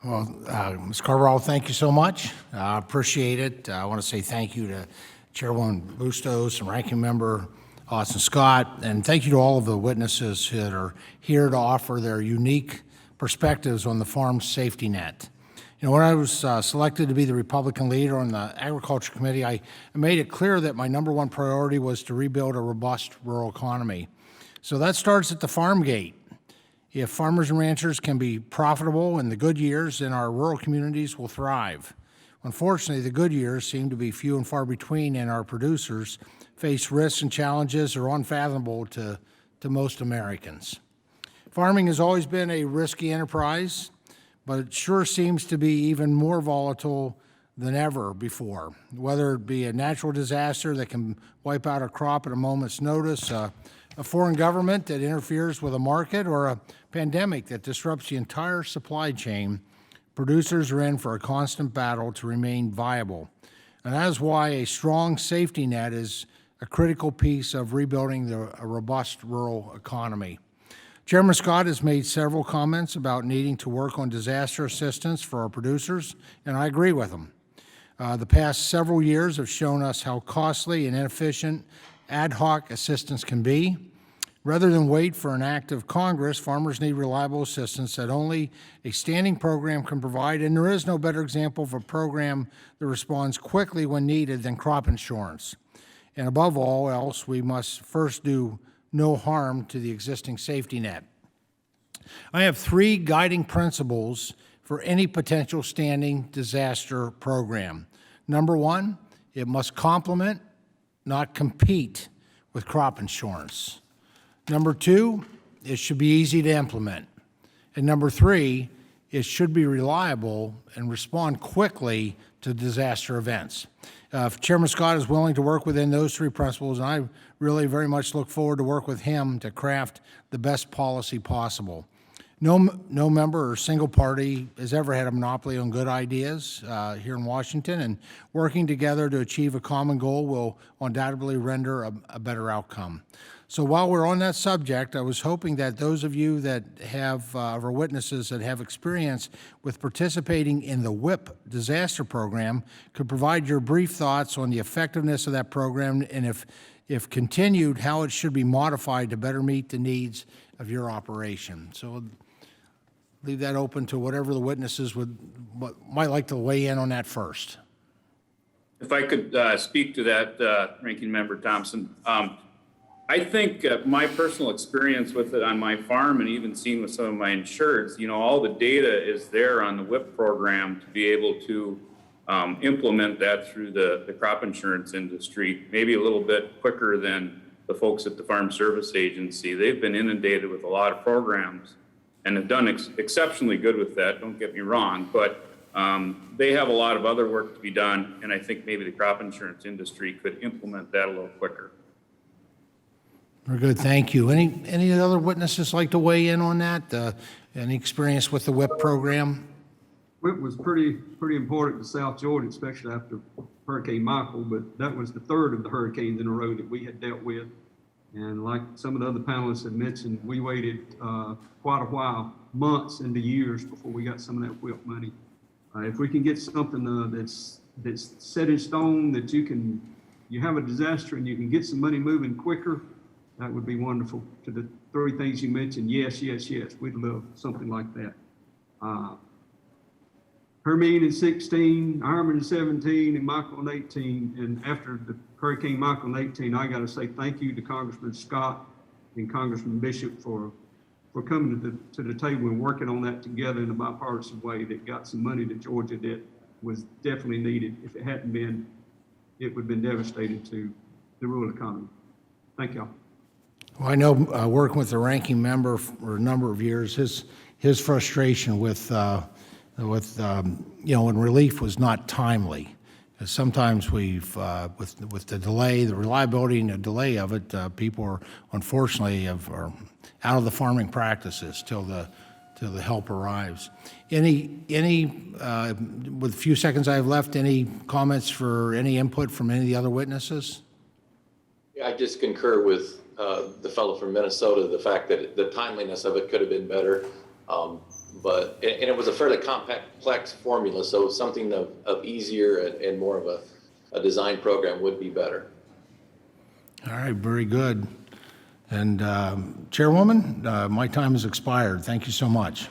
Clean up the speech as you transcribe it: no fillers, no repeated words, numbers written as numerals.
Well, Ms. Carvalho, thank you so much. I appreciate it. I want to say thank you to Chairwoman Bustos and Ranking Member Austin Scott, and thank you to all of the witnesses that are here to offer their unique perspectives on the farm safety net. You know, when I was selected to be the Republican leader on the Agriculture Committee, I made it clear that my number one priority was to rebuild a robust rural economy. So that starts at the farm gate. If farmers and ranchers can be profitable in the good years, then our rural communities will thrive. Unfortunately, the good years seem to be few and far between, and our producers face risks and challenges that are unfathomable to most Americans. Farming has always been a risky enterprise, but it sure seems to be even more volatile than ever before, whether it be a natural disaster that can wipe out a crop at a moment's notice, a foreign government that interferes with a market, or a pandemic that disrupts the entire supply chain. Producers are in for a constant battle to remain viable. And that is why a strong safety net is a critical piece of rebuilding a robust rural economy. Chairman Scott has made several comments about needing to work on disaster assistance for our producers, and I agree with him. The past several years have shown us how costly and inefficient ad hoc assistance can be. Rather than wait for an act of Congress, farmers need reliable assistance that only a standing program can provide, and there is no better example of a program that responds quickly when needed than crop insurance. And above all else, we must first do no harm to the existing safety net. I have three guiding principles for any potential standing disaster program. Number one, it must complement, not compete with crop insurance. Number two, it should be easy to implement. And number three, it should be reliable and respond quickly to disaster events. If Chairman Scott is willing to work within those three principles, and I really very much look forward to work with him to craft the best policy possible. No member or single party has ever had a monopoly on good ideas here in Washington, and working together to achieve a common goal will undoubtedly render a better outcome. So while we're on that subject, I was hoping that those of you that have, or witnesses that have experience with participating in the WHIP disaster program could provide your brief thoughts on the effectiveness of that program, and if continued, how it should be modified to better meet the needs of your operation. So leave that open to whatever the witnesses might like to weigh in on that first. If I could speak to that, Ranking Member Thompson. I think my personal experience with it on my farm, and even seen with some of my insureds, you know, all the data is there on the WHIP program to be able to implement that through the crop insurance industry, maybe a little bit quicker than the folks at the Farm Service Agency. They've been inundated with a lot of programs and have done exceptionally good with that, don't get me wrong, but they have a lot of other work to be done, and I think maybe the crop insurance industry could implement that a little quicker. Very good, thank you. Any other witnesses like to weigh in on that? Any experience with the WHIP program? WHIP was pretty important to South Georgia, especially after Hurricane Michael, but that was the third of the hurricanes in a row that we had dealt with. And like some of the other panelists had mentioned, we waited quite a while, months into years, before we got some of that WHIP money. If we can get something that's set in stone, that you have a disaster and you can get some money moving quicker, that would be wonderful. To the three things you mentioned, yes, yes, yes, we'd love something like that. Hermine in 16, Ironman in 17, and Michael in 18. And after the Hurricane Michael in 18, I got to say thank you to Congressman Scott and Congressman Bishop for coming to the table and working on that together in a bipartisan way that got some money to Georgia that was definitely needed. If it hadn't been, it would have been devastating to the rural economy. Thank y'all. Well, I know working with the ranking member for a number of years, his frustration with you know, when relief was not timely. Sometimes we've with the delay, the reliability and the delay of it, people are unfortunately are out of the farming practices till the help arrives. Any with a few seconds I have left, any comments for any input from any of the other witnesses? Yeah, I just concur with the fellow from Minnesota, the fact that the timeliness of it could have been better. and it was a fairly complex formula, so something of easier and more of a design program would be better. All right, very good. And Chairwoman, my time has expired. Thank you so much.